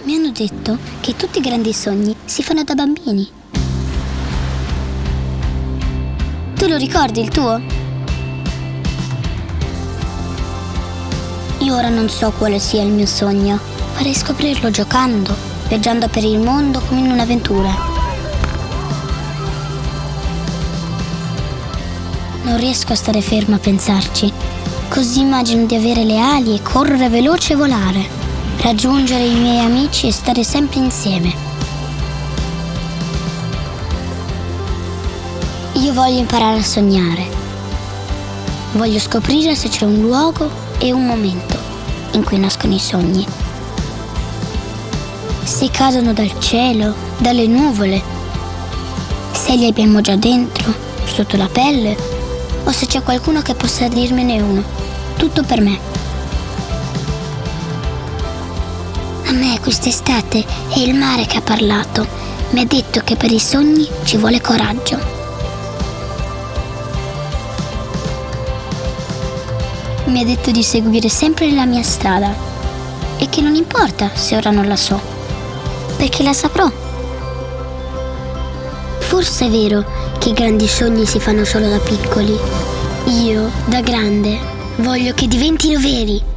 Mi hanno detto che tutti i grandi sogni si fanno da bambini. Tu lo ricordi il tuo? Io ora non so quale sia il mio sogno. Vorrei scoprirlo giocando, viaggiando per il mondo come in un'avventura. Non riesco a stare ferma a pensarci. Così immagino di avere le ali e correre veloce e volare, raggiungere i miei amici e stare sempre insieme. Io voglio imparare a sognare. Voglio scoprire se c'è un luogo e un momento in cui nascono i sogni. Se cadono dal cielo, dalle nuvole, se li abbiamo già dentro, sotto la pelle, o se c'è qualcuno che possa dirmene uno. Tutto per me. A me quest'estate è il mare che ha parlato. Mi ha detto che per i sogni ci vuole coraggio. Mi ha detto di seguire sempre la mia strada e che non importa se ora non la so, perché la saprò. Forse è vero che i grandi sogni si fanno solo da piccoli. Io, da grande, voglio che diventino veri.